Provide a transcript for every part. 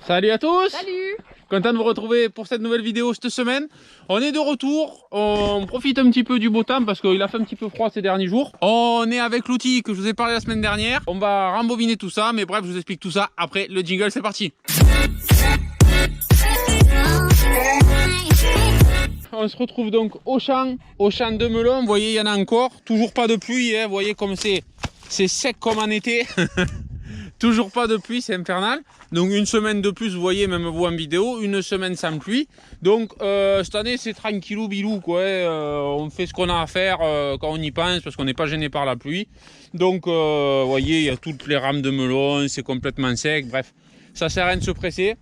Salut à tous. Salut. Content de vous retrouver pour cette nouvelle vidéo cette semaine. On est de retour, on profite un petit peu du beau temps parce qu'il a fait un petit peu froid ces derniers jours. On est avec l'outil que je vous ai parlé la semaine dernière. On va rembobiner tout ça, mais bref, je vous explique tout ça après le jingle, c'est parti. On se retrouve donc au champ de melon. Vous voyez, il y en a encore, toujours pas de pluie, hein. Vous voyez comme c'est sec comme en été. Toujours pas de pluie, c'est infernal. Donc une semaine de plus, vous voyez, même vous en vidéo, une semaine sans pluie. Donc cette année, c'est tranquillou bilou, quoi. On fait ce qu'on a à faire quand on y pense, parce qu'on n'est pas gêné par la pluie. Donc vous voyez, il y a toutes les rames de melon, c'est complètement sec. Bref, ça sert à rien de se presser.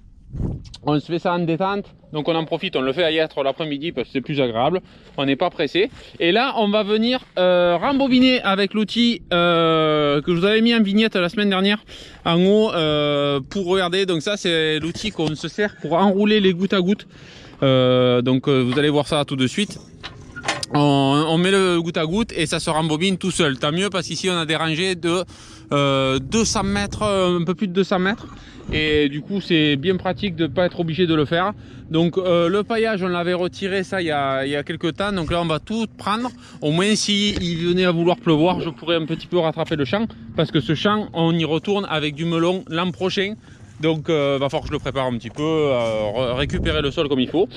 On se fait ça en détente, donc on en profite, on le fait à Yêtre l'après-midi parce que c'est plus agréable, on n'est pas pressé. Et là on va venir rembobiner avec l'outil que je vous avais mis en vignette la semaine dernière en haut pour regarder. Donc ça c'est l'outil qu'on se sert pour enrouler les gouttes à gouttes. Vous allez voir ça tout de suite. On met le goutte à goutte et ça se rembobine tout seul. Tant mieux parce qu'ici on a des rangées de 200 mètres, un peu plus de 200 mètres. Et du coup c'est bien pratique de ne pas être obligé de le faire. Donc le paillage on l'avait retiré ça il y a quelques temps. Donc là on va tout prendre. Au moins si il venait à vouloir pleuvoir, je pourrais un petit peu rattraper le champ. Parce que ce champ on y retourne avec du melon l'an prochain. Donc va falloir que je le prépare un petit peu, récupérer le sol comme il faut.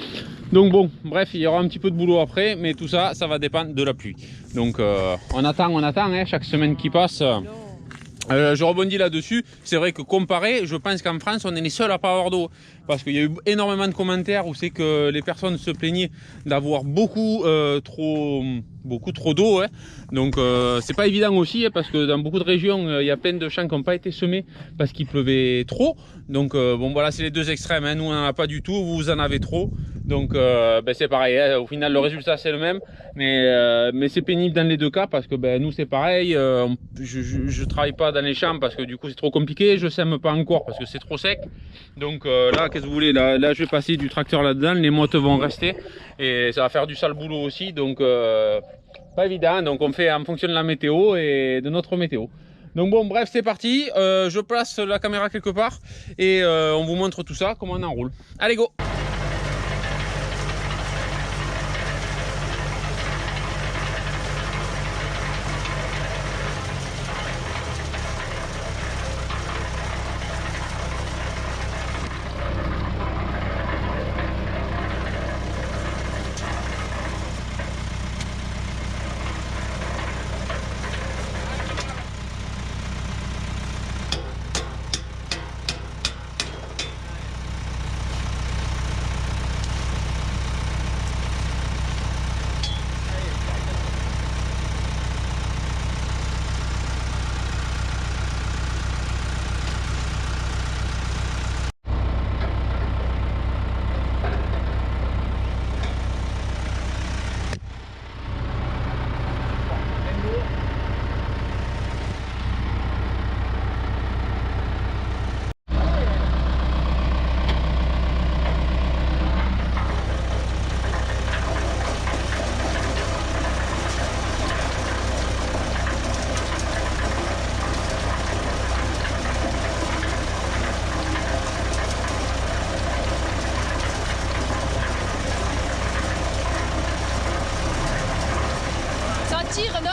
Donc bon, bref, il y aura un petit peu de boulot après, mais tout ça, ça va dépendre de la pluie. Donc on attend, hein, chaque semaine qui passe. Je rebondis là-dessus. C'est vrai que comparé, je pense qu'en France, on est les seuls à pas avoir d'eau. Parce qu'il y a eu énormément de commentaires où c'est que les personnes se plaignaient d'avoir beaucoup trop d'eau. Hein. Donc c'est pas évident aussi, hein, parce que dans beaucoup de régions, il y a plein de champs qui n'ont pas été semés parce qu'il pleuvait trop. Donc bon voilà, c'est les deux extrêmes. Hein. Nous, on n'en a pas du tout, vous en avez trop. Donc c'est pareil, hein. Au final le résultat c'est le même, mais c'est pénible dans les deux cas parce que nous c'est pareil, je travaille pas dans les champs parce que du coup c'est trop compliqué, je sème pas encore parce que c'est trop sec. Donc là qu'est-ce que vous voulez, là je vais passer du tracteur là-dedans, les mottes vont rester et ça va faire du sale boulot aussi, donc pas évident. Donc on fait en fonction de la météo et de notre météo. Donc bon bref c'est parti, je place la caméra quelque part et on vous montre tout ça, comment on enroule. Allez go! Tire, non?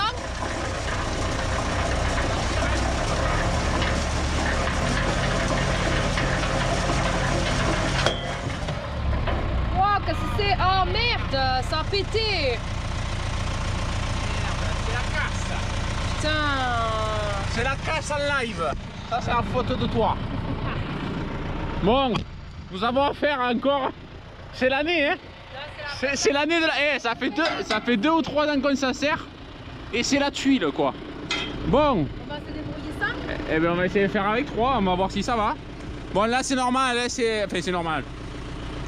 Wow, qu'est-ce que c'est? Oh merde, ça a pété! C'est la casse! Putain! C'est la casse en live! Ça c'est la faute de toi! Bon, nous avons affaire encore. C'est l'année, hein? C'est l'année de la. Ça fait deux ou trois ans qu'on s'en sert. Et c'est la tuile, quoi. Bon. On va se débrouiller ça? Eh bien, on va essayer de faire avec 3. On va voir si ça va. Bon, là, c'est normal. Hein, c'est normal.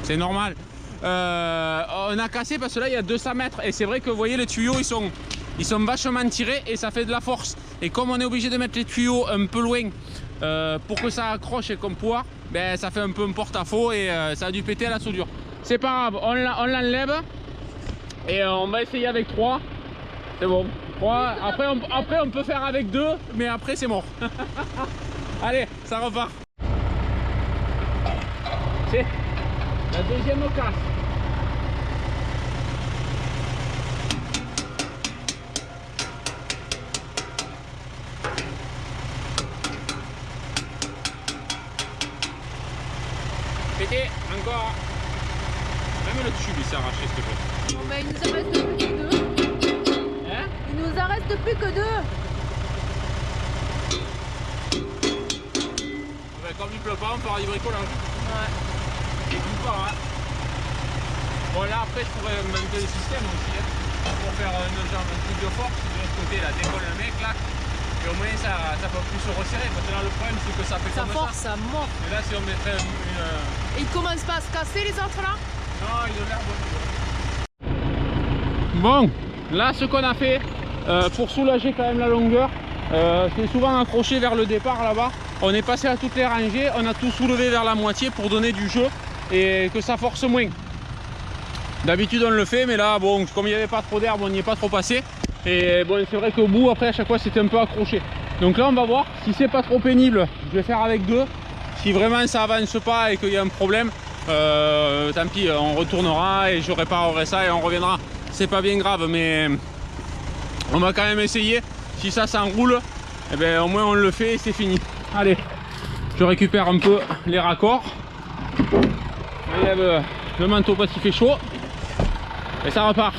C'est normal. On a cassé parce que là, il y a 200 mètres. Et c'est vrai que vous voyez, les tuyaux, ils sont vachement tirés et ça fait de la force. Et comme on est obligé de mettre les tuyaux un peu loin pour que ça accroche et qu'on poire, ben, ça fait un peu un porte-à-faux et ça a dû péter à la soudure. C'est pas grave, on l'enlève et on va essayer avec 3. C'est bon. 3. Après on peut faire avec 2, mais après c'est mort. Allez, ça repart. c'est la deuxième casse. Pété, encore. Même le tube il s'est arraché s'il te plaît. Bon, ben, il nous en reste plus que deux. Hein? Il nous en reste plus que deux. Ben, comme il pleut pas, on fera du bricolage. Ouais. Et tout part, hein. Bon là après je pourrais monter le système aussi, hein, pour faire un truc de force de l'autre côté, là, décolle le mec là. Et au moins ça peut plus se resserrer. Parce que là le problème c'est que ça fait Ça comme force, ça. ça mord. Et là si on mettrait une... Et ils commencent pas à se casser les autres là? Non, ils ont l'air bon. Bon, là ce qu'on a fait pour soulager quand même la longueur, c'est souvent accroché vers le départ là-bas. On est passé à toutes les rangées, on a tout soulevé vers la moitié pour donner du jeu et que ça force moins. D'habitude on le fait, mais là bon, comme il n'y avait pas trop d'herbe, on n'y est pas trop passé. Et bon, c'est vrai qu'au bout après à chaque fois c'était un peu accroché. Donc là on va voir si c'est pas trop pénible, je vais faire avec deux. Si vraiment ça avance pas et qu'il y a un problème, tant pis, on retournera et je réparerai ça et on reviendra. C'est pas bien grave, mais on va quand même essayer. Si ça s'enroule, eh ben, au moins on le fait et c'est fini. Allez, je récupère un peu les raccords. J'enlève le manteau parce qu'il fait chaud. Et ça repart.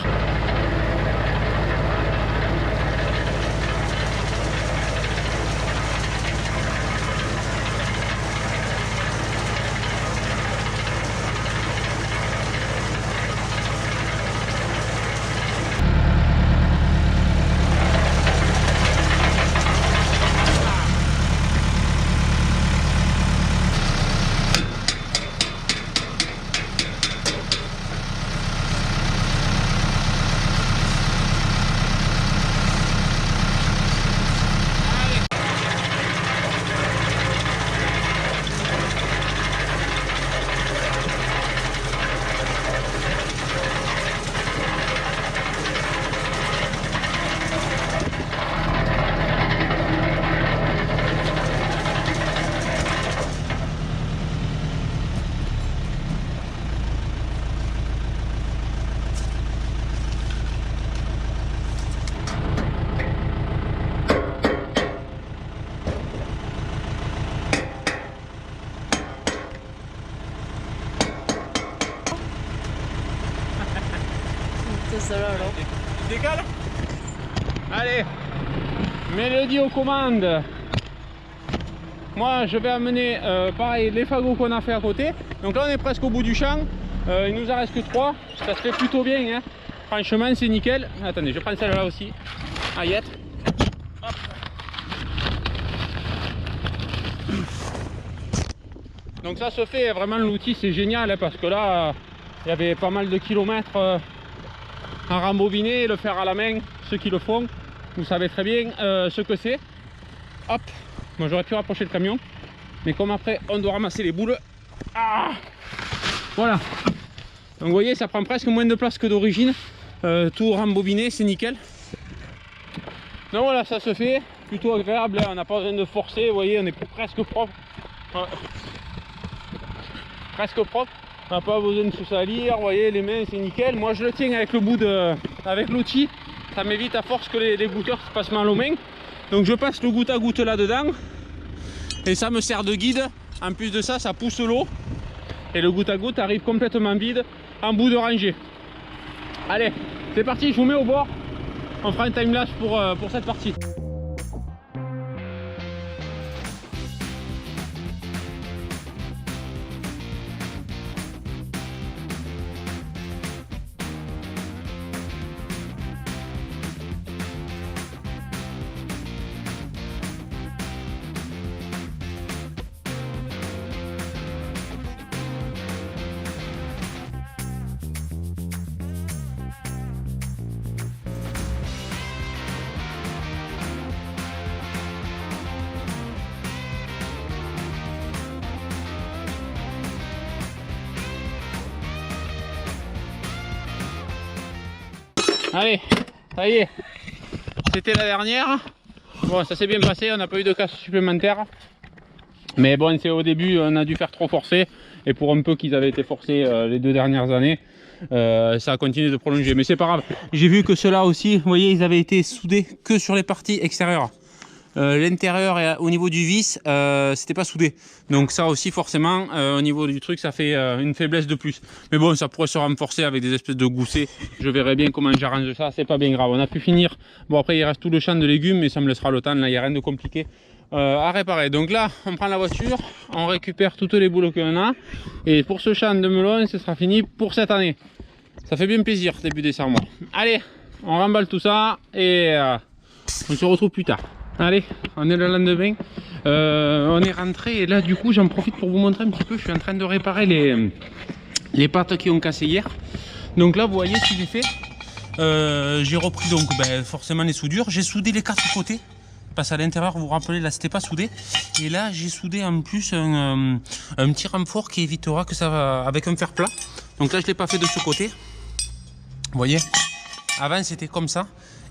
Il décale. Allez, Mélodie aux commandes. Moi je vais amener pareil les fagots qu'on a fait à côté. Donc là on est presque au bout du champ. Il nous en reste que 3. Ça se fait plutôt bien, hein. Franchement c'est nickel. Attendez, je prends celle-là aussi. Aïette. Donc ça se fait vraiment, l'outil c'est génial, hein, parce que là il y avait pas mal de kilomètres à rembobiner, le faire à la main. Ceux qui le font, vous savez très bien ce que c'est. Hop, moi j'aurais pu rapprocher le camion, mais comme après on doit ramasser les boules, voilà. Donc vous voyez, ça prend presque moins de place que d'origine. Tout rembobiné, c'est nickel. Donc voilà, ça se fait plutôt agréable, hein. On n'a pas besoin de forcer, vous voyez, on est presque propre. Presque propre. On n'a pas besoin de se salir, vous voyez, les mains c'est nickel. Moi je le tiens avec le bout de, avec l'outil, ça m'évite à force que les goûteurs se passent mal aux mains. Donc je passe le goutte à goutte là dedans et ça me sert de guide. En plus de ça, ça pousse l'eau et le goutte à goutte arrive complètement vide en bout de rangée. Allez, c'est parti, je vous mets au bord. On fera un timelapse pour cette partie. Allez, ça y est, c'était la dernière. Bon, ça s'est bien passé, on n'a pas eu de casse supplémentaire. Mais bon, c'est au début, on a dû faire trop forcer. Et pour un peu qu'ils avaient été forcés les 2 dernières années, ça a continué de prolonger. Mais c'est pas grave. J'ai vu que ceux-là aussi, vous voyez, ils avaient été soudés que sur les parties extérieures. L'intérieur et au niveau du vis, c'était pas soudé. Donc ça aussi, forcément, au niveau du truc, ça fait une faiblesse de plus. Mais bon, ça pourrait se renforcer avec des espèces de goussets. Je verrai bien comment j'arrange ça. C'est pas bien grave. On a pu finir. Bon, après, il reste tout le champ de légumes, mais ça me laissera le temps. Là, il n'y a rien de compliqué à réparer. Donc là, on prend la voiture, on récupère toutes les boules qu'on a. Et pour ce champ de melon, ce sera fini pour cette année. Ça fait bien plaisir, début décembre. Allez, on remballe tout ça et on se retrouve plus tard. Allez, on est le lendemain, on est rentré et là du coup j'en profite pour vous montrer un petit peu. Je suis en train de réparer les pattes qui ont cassé hier. Donc là vous voyez ce que j'ai fait, j'ai repris donc forcément les soudures, j'ai soudé les 4 côtés parce qu'à l'intérieur vous vous rappelez là c'était pas soudé, et là j'ai soudé en plus un petit renfort qui évitera que ça va avec un fer plat. Donc là je l'ai pas fait de ce côté, vous voyez, avant c'était comme ça.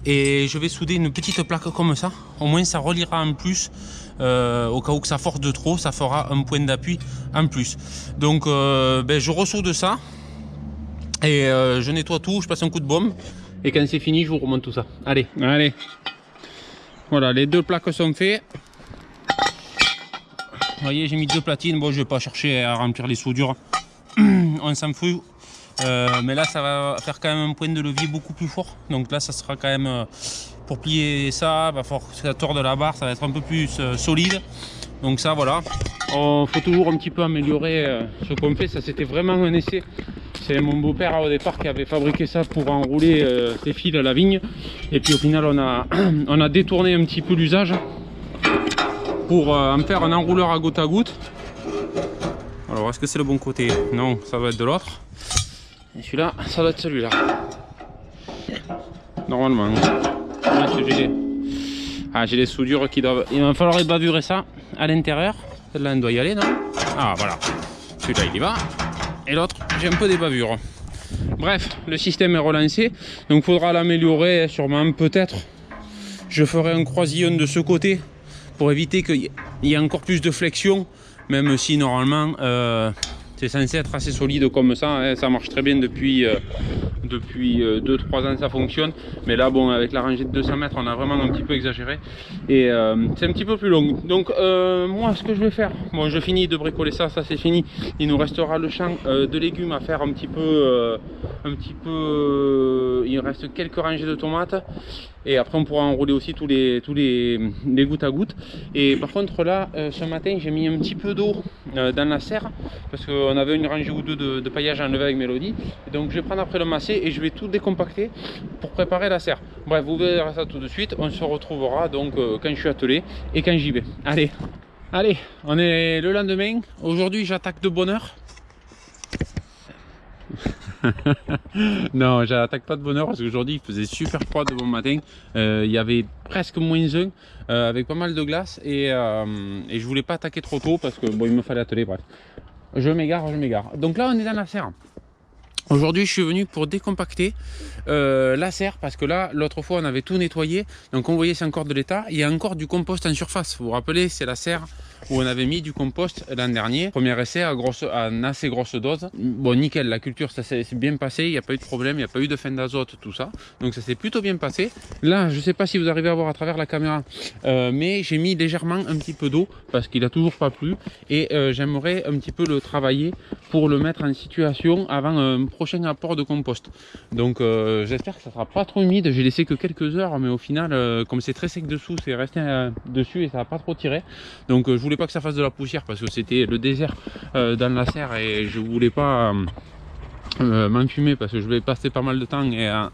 Et je vais souder une petite plaque comme ça, au moins ça reliera en plus, au cas où que ça force de trop, ça fera un point d'appui en plus. Donc je ressoude ça, et je nettoie tout, je passe un coup de baume, et quand c'est fini je vous remonte tout ça. Allez, allez. Voilà, les 2 plaques sont faites. Vous voyez, j'ai mis 2 platines, bon je vais pas chercher à remplir les soudures, on s'en fout. Mais là ça va faire quand même un point de levier beaucoup plus fort, donc là ça sera quand même pour plier ça, va falloir que ça torde la barre, ça va être un peu plus solide. Donc ça voilà, il faut toujours un petit peu améliorer ce qu'on fait. Ça c'était vraiment un essai, c'est mon beau-père au départ qui avait fabriqué ça pour enrouler ses fils à la vigne, et puis au final on a détourné un petit peu l'usage pour en faire un enrouleur à goutte. Alors est-ce que c'est le bon côté? Non, ça va être de l'autre. Et celui-là, ça doit être celui-là. Normalement. J'ai des soudures qui doivent... Il va falloir ébavurer ça à l'intérieur. Celle-là, on doit y aller, non? Ah, voilà. Celui-là, il y va. Et l'autre, j'ai un peu des bavures. Bref, le système est relancé. Donc, il faudra l'améliorer sûrement. Peut-être, je ferai un croisillon de ce côté pour éviter qu'il y ait encore plus de flexion. Même si, normalement... c'est censé être assez solide comme ça, hein. Ça marche très bien depuis 2-3 ans, ça fonctionne. Mais là bon, avec la rangée de 200 mètres on a vraiment un petit peu exagéré, et c'est un petit peu plus long. Donc moi ce que je vais faire, bon je finis de bricoler ça, c'est fini. Il nous restera le champ de légumes à faire un petit peu, il reste quelques rangées de tomates, et après on pourra enrouler aussi tous les gouttes à gouttes. Et par contre là ce matin j'ai mis un petit peu d'eau dans la serre, parce qu'on avait une rangée ou deux de paillage à enlever avec Mélodie. Et donc je vais prendre après le masser et je vais tout décompacter pour préparer la serre. Bref, vous verrez ça tout de suite. On se retrouvera donc quand je suis attelé et quand j'y vais. Allez, allez, on est le lendemain. Aujourd'hui j'attaque de bonne heure. Non, j'attaque pas de bonne heure parce qu'aujourd'hui il faisait super froid de bon matin. Il y avait presque -1 avec pas mal de glace, et je voulais pas attaquer trop tôt parce que bon, il me fallait atteler. Bref, je m'égare. Donc là on est dans la serre. Aujourd'hui je suis venu pour décompacter la serre, parce que là l'autre fois on avait tout nettoyé, donc on voyait c'est encore de l'état. Il y a encore du compost en surface, vous vous rappelez, c'est la serre où on avait mis du compost l'an dernier. Premier essai à assez grosse dose. Bon nickel, la culture ça s'est bien passé, il n'y a pas eu de problème, il n'y a pas eu de fin d'azote, tout ça, donc ça s'est plutôt bien passé. Là je sais pas si vous arrivez à voir à travers la caméra, mais j'ai mis légèrement un petit peu d'eau parce qu'il a toujours pas plu, et j'aimerais un petit peu le travailler pour le mettre en situation avant un prochain apport de compost. Donc j'espère que ça sera pas trop humide. J'ai laissé que quelques heures, mais au final comme c'est très sec dessous, c'est resté dessus et ça va pas trop tiré. Donc je voulais pas que ça fasse de la poussière parce que c'était le désert dans la serre, et je voulais pas m'enfumer parce que je vais passer pas mal de temps, et en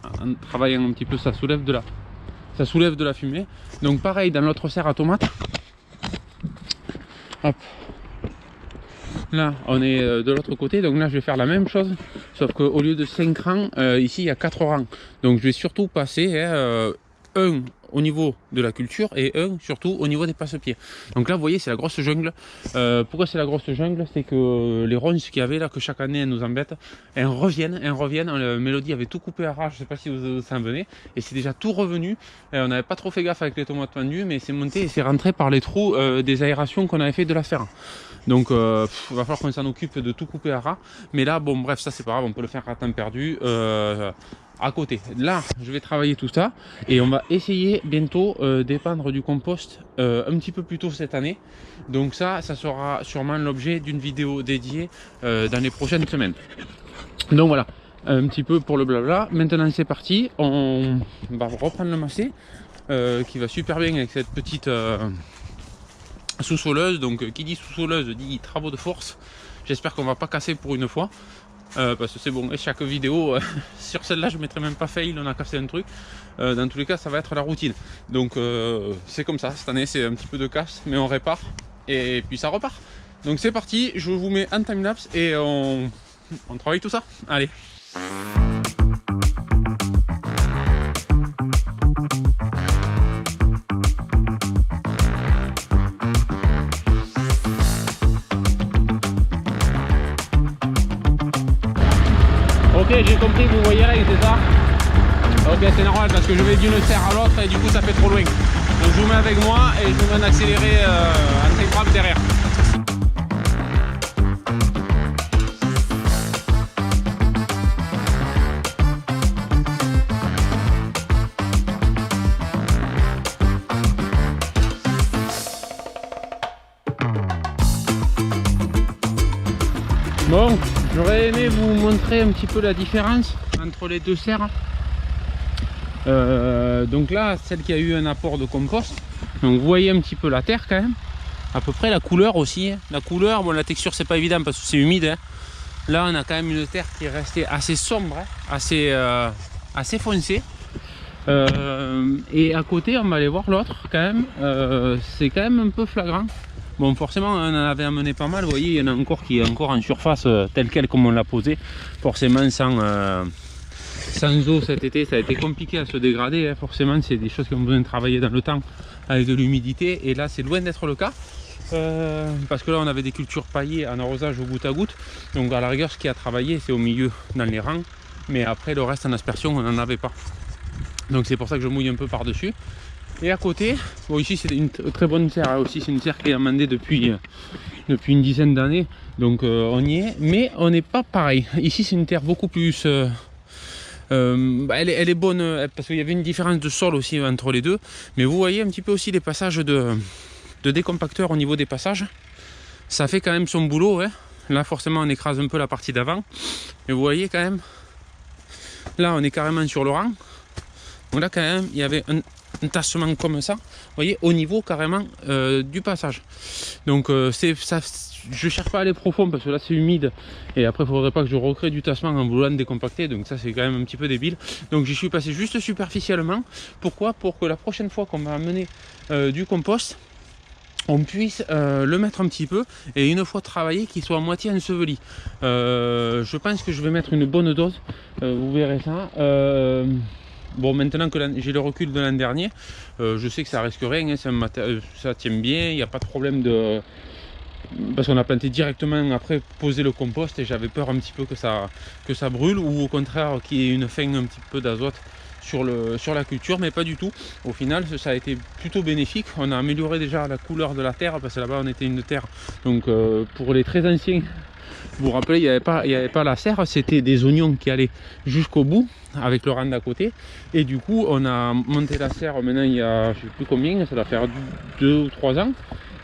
travaillant un petit peu ça soulève de la fumée. Donc pareil dans l'autre serre à tomates. Hop. Là on est de l'autre côté, donc là je vais faire la même chose, sauf qu'au lieu de 5 rangs, ici il y a 4 rangs. Donc je vais surtout passer un au niveau de la culture et un surtout au niveau des passe-pieds. Donc là vous voyez c'est la grosse jungle. Pourquoi c'est la grosse jungle? C'est que les ronces qu'il y avait là, que chaque année elles nous embêtent, elles reviennent. Mélodie avait tout coupé à ras, je sais pas si vous s'en venez, et c'est déjà tout revenu. On n'avait pas trop fait gaffe avec les tomates pendues, mais c'est monté et c'est rentré par les trous des aérations qu'on avait fait de la ferre. Donc il va falloir qu'on s'en occupe de tout couper à ras. Mais là bon bref, ça c'est pas grave, on peut le faire à temps perdu. À côté, là je vais travailler tout ça et on va essayer bientôt d'épandre du compost un petit peu plus tôt cette année. Donc ça sera sûrement l'objet d'une vidéo dédiée dans les prochaines semaines. Donc voilà, un petit peu pour le blabla. Maintenant c'est parti, on va reprendre le macé qui va super bien avec cette petite sous-soleuse. Donc qui dit sous-soleuse dit travaux de force. J'espère qu'on va pas casser pour une fois. Parce que c'est bon, et chaque vidéo, sur celle-là je mettrai même pas fail, on a cassé un truc. Dans tous les cas ça va être la routine. Donc c'est comme ça, cette année c'est un petit peu de casse, mais on répare et puis ça repart. Donc c'est parti, je vous mets un timelapse et on travaille tout ça. Allez. Ok, j'ai compris, vous voyez là, c'est ça? Ok, c'est normal parce que je vais d'une serre à l'autre et du coup ça fait trop loin. Donc je vous mets avec moi et je vous mets un accéléré intégrable derrière. Bon, j'aurais aimé vous montrer un petit peu la différence entre les deux serres. Donc là, celle qui a eu un apport de compost. Donc vous voyez un petit peu la terre quand même. À peu près la couleur aussi. La couleur, bon la texture c'est pas évident parce que c'est humide. Hein. Là on a quand même une terre qui est restée assez sombre, hein, assez foncée. Et à côté on va aller voir l'autre quand même. C'est quand même un peu flagrant. Bon forcément on en avait amené pas mal, vous voyez il y en a encore qui est encore en surface tel quel comme on l'a posé. Forcément sans eau cet été ça a été compliqué à se dégrader, hein. Forcément c'est des choses qui ont besoin de travailler dans le temps avec de l'humidité et là c'est loin d'être le cas. Parce que là on avait des cultures paillées en arrosage au goutte à goutte. Donc à la rigueur ce qui a travaillé c'est au milieu dans les rangs. Mais après le reste en aspersion on n'en avait pas. Donc c'est pour ça que je mouille un peu par dessus. Et à côté, bon ici c'est une très bonne serre, hein, aussi c'est une serre qui est amendée depuis une dizaine d'années, donc on y est, mais on n'est pas pareil. Ici c'est une terre beaucoup plus, elle est bonne parce qu'il y avait une différence de sol aussi entre les deux, mais vous voyez un petit peu aussi les passages de décompacteur au niveau des passages, ça fait quand même son boulot, hein. Là forcément on écrase un peu la partie d'avant, mais vous voyez quand même, là on est carrément sur le rang, donc là quand même il y avait un tassement comme ça, vous voyez, au niveau carrément du passage. Donc c'est ça, je cherche pas à aller profond parce que là c'est humide et après il faudrait pas que je recrée du tassement en voulant décompacter, donc ça c'est quand même un petit peu débile. Donc j'y suis passé juste superficiellement. Pourquoi? Pour que la prochaine fois qu'on va amener du compost, on puisse le mettre un petit peu et une fois travaillé qu'il soit à moitié enseveli. Je pense que je vais mettre une bonne dose, vous verrez ça. Bon, maintenant que j'ai le recul de l'an dernier, je sais que ça risque rien, hein, ça tient bien, il n'y a pas de problème de... Parce qu'on a planté directement après poser le compost et j'avais peur un petit peu que ça brûle ou au contraire qu'il y ait une fin un petit peu d'azote sur la culture, mais pas du tout. Au final ça a été plutôt bénéfique. On a amélioré déjà la couleur de la terre parce que là-bas on était une terre, donc pour les très anciens, vous vous rappelez, il n'y avait pas la serre, c'était des oignons qui allaient jusqu'au bout avec le rang d'à côté. Et du coup, on a monté la serre maintenant il y a, je ne sais plus combien, ça doit faire 2 ou 3 ans.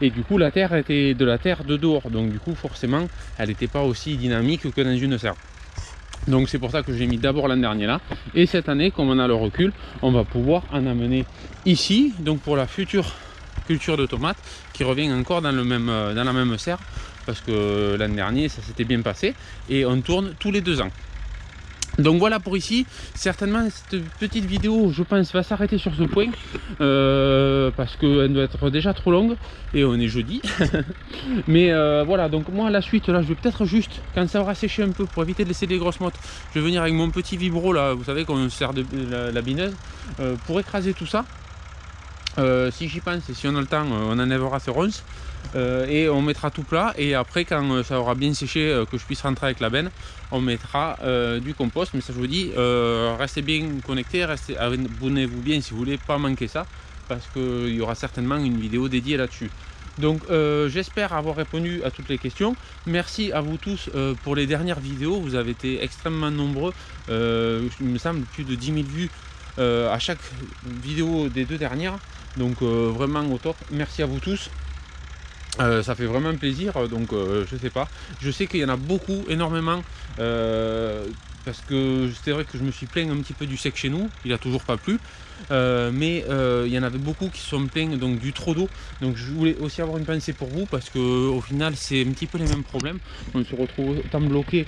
Et du coup, la terre était de la terre de dehors. Donc du coup, forcément, elle n'était pas aussi dynamique que dans une serre. Donc c'est pour ça que j'ai mis d'abord l'an dernier là. Et cette année, comme on a le recul, on va pouvoir en amener ici. Donc pour la future culture de tomates qui revient encore dans la même serre. Parce que l'an dernier ça s'était bien passé et on tourne tous les 2 ans. Donc voilà pour ici. Certainement cette petite vidéo je pense va s'arrêter sur ce point parce qu'elle doit être déjà trop longue et on est jeudi. Mais voilà, donc moi la suite là je vais peut-être juste quand ça aura séché un peu pour éviter de laisser des grosses mottes, je vais venir avec mon petit vibro là, vous savez qu'on sert de la bineuse pour écraser tout ça. Si j'y pense et si on a le temps, on enlèvera ces ronces et on mettra tout plat. Et après, quand ça aura bien séché, que je puisse rentrer avec la benne, on mettra du compost. Mais ça, je vous dis, restez bien connectés, abonnez-vous bien si vous voulez pas manquer ça, parce qu'il y aura certainement une vidéo dédiée là-dessus. Donc j'espère avoir répondu à toutes les questions. Merci à vous tous pour les dernières vidéos. Vous avez été extrêmement nombreux. Il me semble plus de 10 000 vues à chaque vidéo des 2 dernières. Donc vraiment au top. Merci à vous tous. Ça fait vraiment plaisir. Donc je sais pas. Je sais qu'il y en a beaucoup, énormément. Parce que c'est vrai que je me suis plaint un petit peu du sec chez nous, il a toujours pas plu, mais il y en avait beaucoup qui se sont plaints donc du trop d'eau. Donc je voulais aussi avoir une pensée pour vous, parce que au final c'est un petit peu les mêmes problèmes. On se retrouve autant bloqué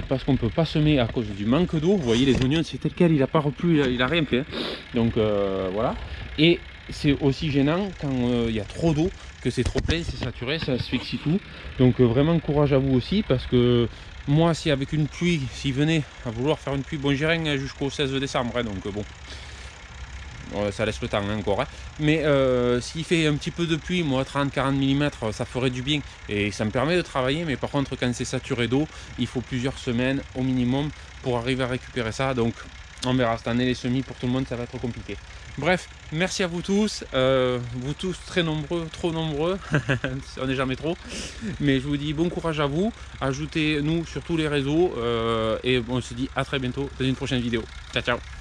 parce qu'on peut pas semer à cause du manque d'eau. Vous voyez, les oignons c'est tel quel, il a pas replu, il a rien fait. Donc voilà. Et c'est aussi gênant quand il y a trop d'eau, que c'est trop plein, c'est saturé, ça asphyxie tout. Donc vraiment courage à vous aussi, parce que moi, si avec une pluie, s'il venait à vouloir faire une pluie, bon, j'irai jusqu'au 16 décembre, hein, donc bon, ça laisse le temps hein, encore. Hein. Mais s'il fait un petit peu de pluie, moi 30-40 mm, ça ferait du bien et ça me permet de travailler. Mais par contre, quand c'est saturé d'eau, il faut plusieurs semaines au minimum pour arriver à récupérer ça. Donc on verra, cette année les semis pour tout le monde ça va être compliqué. Bref, merci à vous tous très nombreux, trop nombreux, on n'est jamais trop, mais je vous dis bon courage à vous, ajoutez-nous sur tous les réseaux et on se dit à très bientôt dans une prochaine vidéo. Ciao ciao.